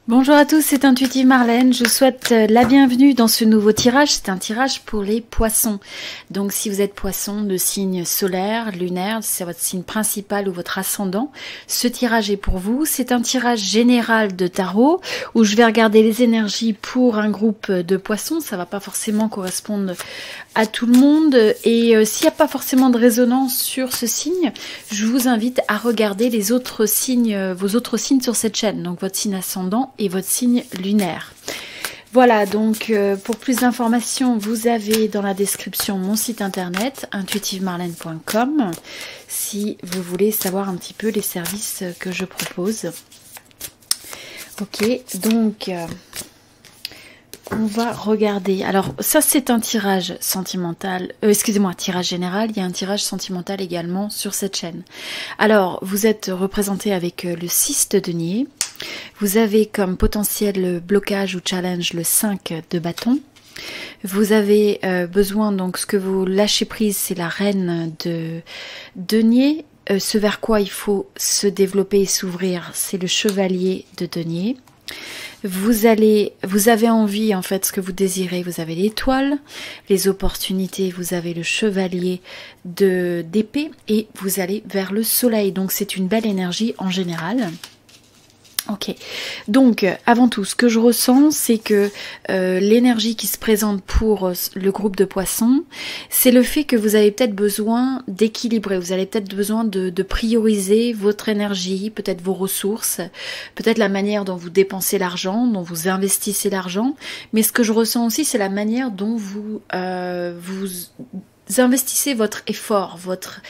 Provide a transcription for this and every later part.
Bonjour à tous, c'est Intuitive Marlène. Je souhaite la bienvenue dans ce nouveau tirage. C'est un tirage pour les poissons. Donc si vous êtes poisson de signe solaire, lunaire, c'est votre signe principal ou votre ascendant, ce tirage est pour vous. C'est un tirage général de tarot où je vais regarder les énergies pour un groupe de poissons. Ça va pas forcément correspondre à tout le monde. Et s'il n'y a pas forcément de résonance sur ce signe, je vous invite à regarder les autres signes, vos autres signes sur cette chaîne. Donc votre signe ascendant et votre signe lunaire. Voilà, donc pour plus d'informations, vous avez dans la description mon site internet intuitivemarlène.com si vous voulez savoir un petit peu les services que je propose. Ok, donc on va regarder. Alors ça c'est un tirage sentimental, excusez-moi, tirage général. Il y a un tirage sentimental également sur cette chaîne. Alors vous êtes représenté avec le 6 de denier. Vous avez comme potentiel blocage ou challenge le 5 de bâton. Vous avez besoin, donc ce que vous lâchez prise, c'est la reine de denier. Ce vers quoi il faut se développer et s'ouvrir, c'est le chevalier de denier. Vous avez envie, en fait, ce que vous désirez, vous avez l'étoile, les opportunités, vous avez le chevalier d'épée et vous allez vers le soleil. Donc c'est une belle énergie en général. Ok, donc avant tout, ce que je ressens, c'est que l'énergie qui se présente pour le groupe de poissons, c'est le fait que vous avez peut-être besoin d'équilibrer, vous avez peut-être besoin de prioriser votre énergie, peut-être vos ressources, peut-être la manière dont vous dépensez l'argent, dont vous investissez l'argent, mais ce que je ressens aussi, c'est la manière dont vous investissez votre effort, votre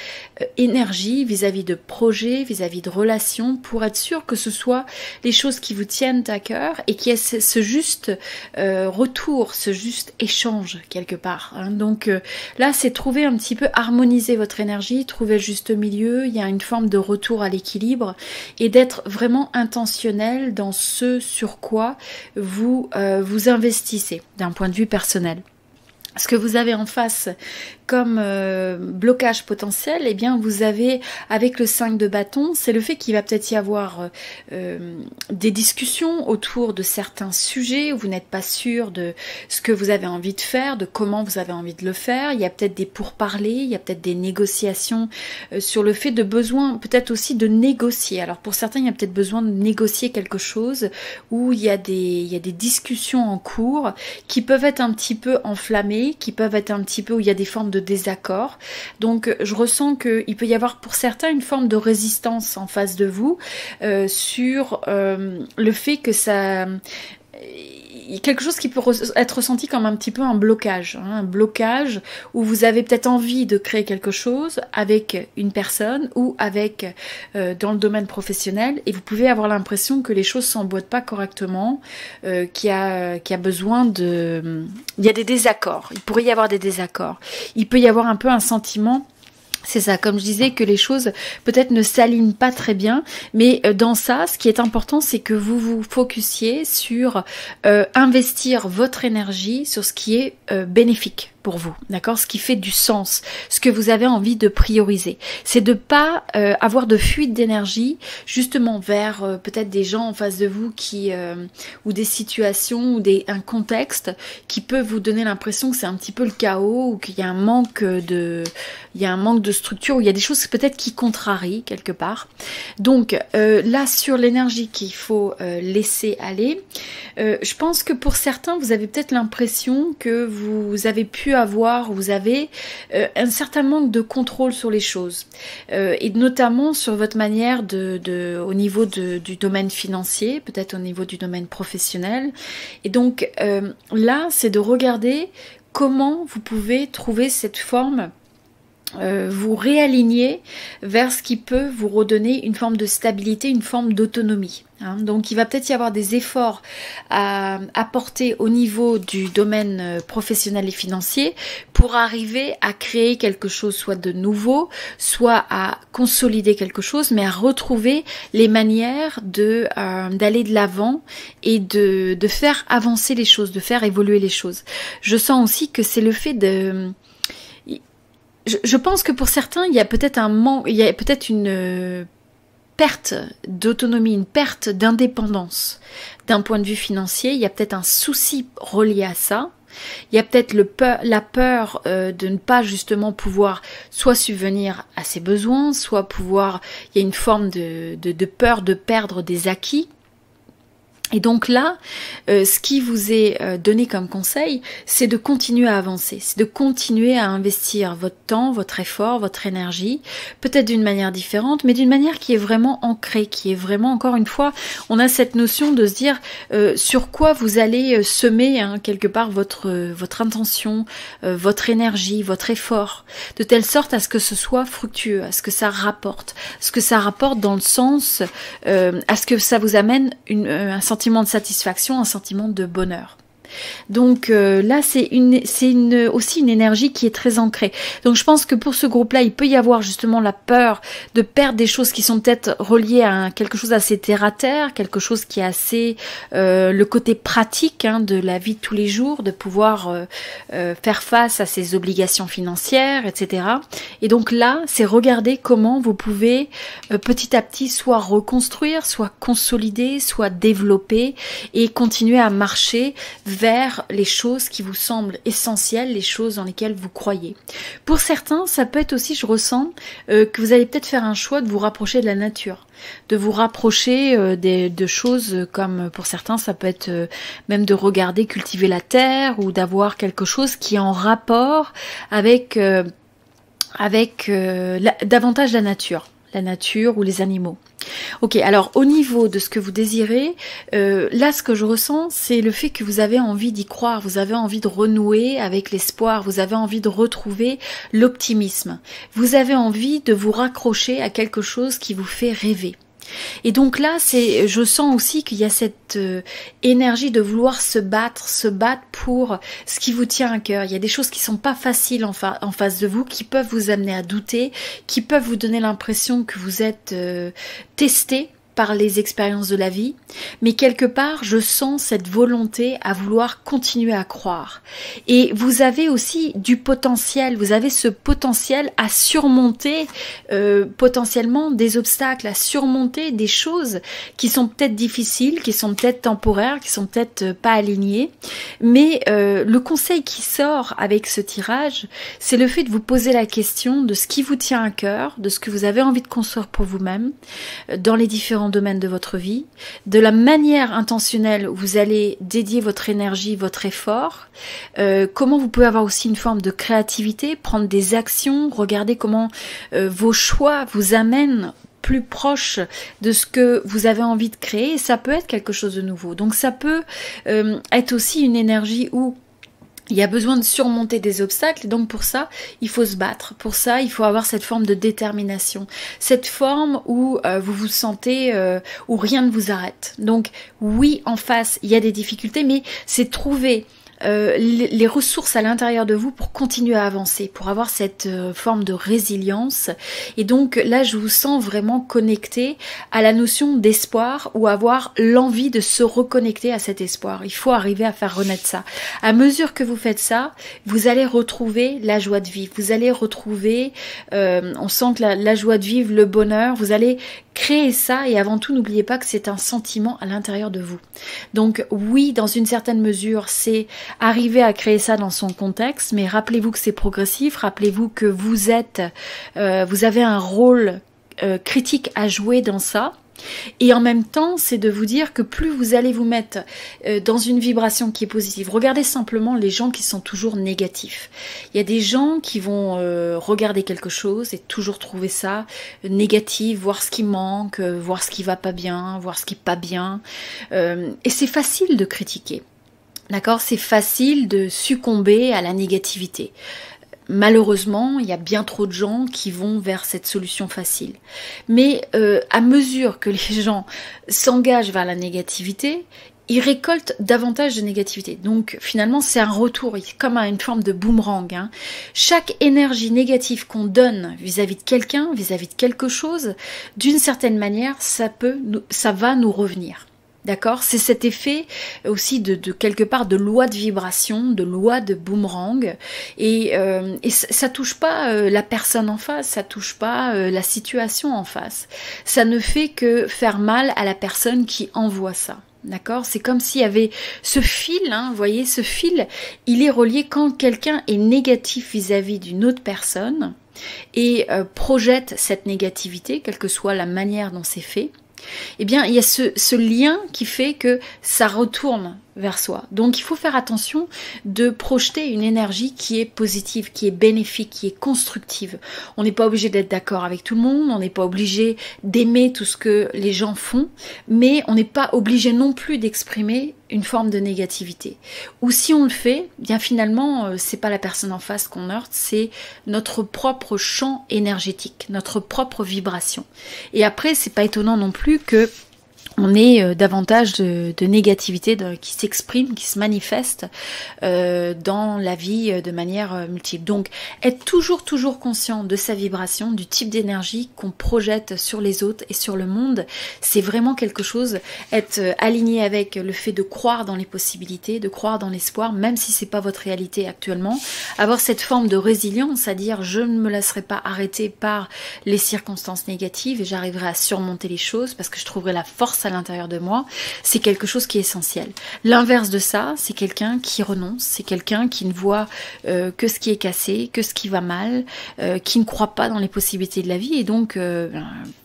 énergie vis-à-vis de projets, vis-à-vis de relations, pour être sûr que ce soit les choses qui vous tiennent à cœur et qu'il y ait ce juste retour, ce juste échange quelque part. Hein. Donc là, c'est trouver un petit peu, harmoniser votre énergie, trouver le juste milieu, il y a une forme de retour à l'équilibre et d'être vraiment intentionnel dans ce sur quoi vous vous investissez d'un point de vue personnel. Ce que vous avez en face comme blocage potentiel, eh bien vous avez avec le 5 de bâton, c'est le fait qu'il va peut-être y avoir des discussions autour de certains sujets où vous n'êtes pas sûr de ce que vous avez envie de faire, de comment vous avez envie de le faire. Il y a peut-être des pourparlers, il y a peut-être des négociations sur le fait de besoin peut-être aussi de négocier. Alors pour certains, il y a peut-être besoin de négocier quelque chose où il y a des discussions en cours qui peuvent être un petit peu enflammées, qui peuvent être un petit peu où il y a des formes de désaccord. Donc je ressens qu'il peut y avoir pour certains une forme de résistance en face de vous sur le fait que ça... quelque chose qui peut être ressenti comme un petit peu un blocage, hein, un blocage où vous avez peut-être envie de créer quelque chose avec une personne ou avec dans le domaine professionnel et vous pouvez avoir l'impression que les choses s'emboîtent pas correctement, qu'il y a besoin de... Il y a des désaccords, il pourrait y avoir des désaccords, il peut y avoir un peu un sentiment. C'est ça, comme je disais, que les choses peut-être ne s'alignent pas très bien, mais dans ça, ce qui est important, c'est que vous vous focussiez sur investir votre énergie sur ce qui est bénéfique pour vous, d'accord? Ce qui fait du sens, ce que vous avez envie de prioriser. C'est de pas avoir de fuite d'énergie justement vers peut-être des gens en face de vous qui ou des situations ou un contexte qui peut vous donner l'impression que c'est un petit peu le chaos ou qu'il y a un manque de structure, où il y a des choses peut-être qui contrarient quelque part. Donc là sur l'énergie qu'il faut laisser aller, je pense que pour certains vous avez peut-être l'impression que vous avez pu avoir, vous avez un certain manque de contrôle sur les choses et notamment sur votre manière au niveau du domaine financier, peut-être au niveau du domaine professionnel. Et donc là c'est de regarder comment vous pouvez trouver cette forme, vous réaligner vers ce qui peut vous redonner une forme de stabilité, une forme d'autonomie. Hein. Donc il va peut-être y avoir des efforts à apporter au niveau du domaine professionnel et financier pour arriver à créer quelque chose soit de nouveau, soit à consolider quelque chose, mais à retrouver les manières d'aller de l'avant et de faire avancer les choses, de faire évoluer les choses. Je sens aussi que c'est le fait de... Je pense que pour certains, il y a peut-être un manque, il y a peut-être une perte d'autonomie, une perte d'indépendance d'un point de vue financier. Il y a peut-être un souci relié à ça. Il y a peut-être la peur de ne pas justement pouvoir soit subvenir à ses besoins, soit pouvoir... Il y a une forme de peur de perdre des acquis. Et donc là, ce qui vous est donné comme conseil, c'est de continuer à avancer, c'est de continuer à investir votre temps, votre effort, votre énergie, peut-être d'une manière différente, mais d'une manière qui est vraiment ancrée, qui est vraiment, encore une fois, on a cette notion de se dire sur quoi vous allez semer quelque part votre intention, votre énergie, votre effort, de telle sorte à ce que ce soit fructueux, à ce que ça rapporte, dans le sens à ce que ça vous amène un sentiment de satisfaction, un sentiment de bonheur. Donc là, c'est aussi une énergie qui est très ancrée. Donc je pense que pour ce groupe-là, il peut y avoir justement la peur de perdre des choses qui sont peut-être reliées à quelque chose assez terre-à-terre, quelque chose qui est assez le côté pratique de la vie de tous les jours, de pouvoir faire face à ses obligations financières, etc. Et donc là, c'est regarder comment vous pouvez petit à petit soit reconstruire, soit consolider, soit développer et continuer à marcher vers les choses qui vous semblent essentielles, les choses dans lesquelles vous croyez. Pour certains, ça peut être aussi, je ressens, que vous allez peut-être faire un choix de vous rapprocher de la nature, de vous rapprocher de choses comme, pour certains, ça peut être même de regarder cultiver la terre ou d'avoir quelque chose qui est en rapport avec davantage la nature ou les animaux. Ok, alors au niveau de ce que vous désirez, là ce que je ressens, c'est le fait que vous avez envie d'y croire, vous avez envie de renouer avec l'espoir, vous avez envie de retrouver l'optimisme, vous avez envie de vous raccrocher à quelque chose qui vous fait rêver. Et donc là, je sens aussi qu'il y a cette énergie de vouloir se battre pour ce qui vous tient à cœur. Il y a des choses qui sont pas faciles en face de vous, qui peuvent vous amener à douter, qui peuvent vous donner l'impression que vous êtes testé par les expériences de la vie, mais quelque part, je sens cette volonté à vouloir continuer à croire. Et vous avez aussi du potentiel, vous avez ce potentiel à surmonter potentiellement des obstacles, à surmonter des choses qui sont peut-être difficiles, qui sont peut-être temporaires, qui sont peut-être pas alignées, mais le conseil qui sort avec ce tirage, c'est le fait de vous poser la question de ce qui vous tient à cœur, de ce que vous avez envie de construire pour vous-même, dans les différents domaines de votre vie, de la manière intentionnelle où vous allez dédier votre énergie, votre effort, comment vous pouvez avoir aussi une forme de créativité, prendre des actions, regarder comment vos choix vous amènent plus proche de ce que vous avez envie de créer, et ça peut être quelque chose de nouveau. Donc ça peut être aussi une énergie où il y a besoin de surmonter des obstacles, et donc pour ça, il faut se battre. Pour ça, il faut avoir cette forme de détermination, cette forme où vous vous sentez, où rien ne vous arrête. Donc oui, en face, il y a des difficultés, mais c'est trouver les ressources à l'intérieur de vous pour continuer à avancer, pour avoir cette forme de résilience. Et donc là, je vous sens vraiment connecté à la notion d'espoir, ou avoir l'envie de se reconnecter à cet espoir. Il faut arriver à faire renaître ça. À mesure que vous faites ça, vous allez retrouver la joie de vivre, vous allez retrouver, on sent que la joie de vivre, le bonheur, vous allez créer ça, et avant tout, n'oubliez pas que c'est un sentiment à l'intérieur de vous. Donc oui, dans une certaine mesure, c'est arriver à créer ça dans son contexte, mais rappelez-vous que c'est progressif, rappelez-vous que vous avez un rôle critique à jouer dans ça. Et en même temps, c'est de vous dire que plus vous allez vous mettre dans une vibration qui est positive. Regardez simplement les gens qui sont toujours négatifs. Il y a des gens qui vont regarder quelque chose et toujours trouver ça négatif, voir ce qui manque, voir ce qui va pas bien, voir ce qui est pas bien. Et c'est facile de critiquer. D'accord ? C'est facile de succomber à la négativité. Malheureusement, il y a bien trop de gens qui vont vers cette solution facile. Mais à mesure que les gens s'engagent vers la négativité, ils récoltent davantage de négativité. Donc finalement, c'est un retour, comme une forme de boomerang. Chaque énergie négative qu'on donne vis-à-vis de quelqu'un, vis-à-vis de quelque chose, d'une certaine manière, ça va nous revenir. D'accord? C'est cet effet aussi de quelque part de loi de vibration, de loi de boomerang. Et ça touche pas la personne en face, ça touche pas la situation en face. Ça ne fait que faire mal à la personne qui envoie ça. D'accord? C'est comme s'il y avait ce fil, hein, vous voyez, ce fil, il est relié quand quelqu'un est négatif vis-à-vis d'une autre personne et projette cette négativité, quelle que soit la manière dont c'est fait. Eh bien, il y a ce lien qui fait que ça retourne vers soi. Donc, il faut faire attention de projeter une énergie qui est positive, qui est bénéfique, qui est constructive. On n'est pas obligé d'être d'accord avec tout le monde, on n'est pas obligé d'aimer tout ce que les gens font, mais on n'est pas obligé non plus d'exprimer une forme de négativité. Ou si on le fait, bien finalement, c'est pas la personne en face qu'on heurte, c'est notre propre champ énergétique, notre propre vibration. Et après, c'est pas étonnant non plus que on ait davantage de négativité qui s'exprime, qui se manifeste dans la vie de manière multiple. Donc, être toujours conscient de sa vibration, du type d'énergie qu'on projette sur les autres et sur le monde, c'est vraiment quelque chose, être aligné avec le fait de croire dans les possibilités, de croire dans l'espoir, même si c'est pas votre réalité actuellement, avoir cette forme de résilience, c'est-à-dire je ne me laisserai pas arrêter par les circonstances négatives et j'arriverai à surmonter les choses parce que je trouverai la force à l'intérieur de moi, c'est quelque chose qui est essentiel. L'inverse de ça, c'est quelqu'un qui renonce, c'est quelqu'un qui ne voit que ce qui est cassé, que ce qui va mal, qui ne croit pas dans les possibilités de la vie et donc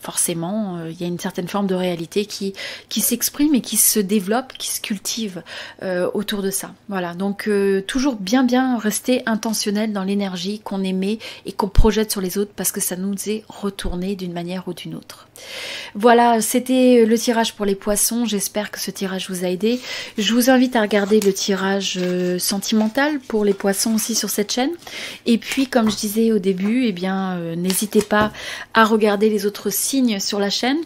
forcément il y a une certaine forme de réalité qui s'exprime et qui se développe, qui se cultive autour de ça. Voilà, donc toujours bien rester intentionnel dans l'énergie qu'on émet et qu'on projette sur les autres parce que ça nous est retourné d'une manière ou d'une autre. Voilà, c'était le tirage pour les poissons, j'espère que ce tirage vous a aidé. Je vous invite à regarder le tirage sentimental pour les poissons aussi sur cette chaîne. Et puis, comme je disais au début, eh bien, n'hésitez pas à regarder les autres signes sur la chaîne.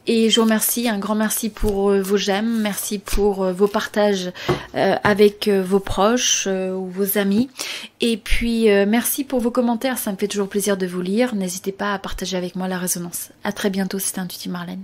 Et je vous remercie, un grand merci pour vos j'aime, merci pour vos partages avec vos proches ou vos amis. Et puis, merci pour vos commentaires, ça me fait toujours plaisir de vous lire. N'hésitez pas à partager avec moi la résonance. À très bientôt, c'était Intuitive Marlène.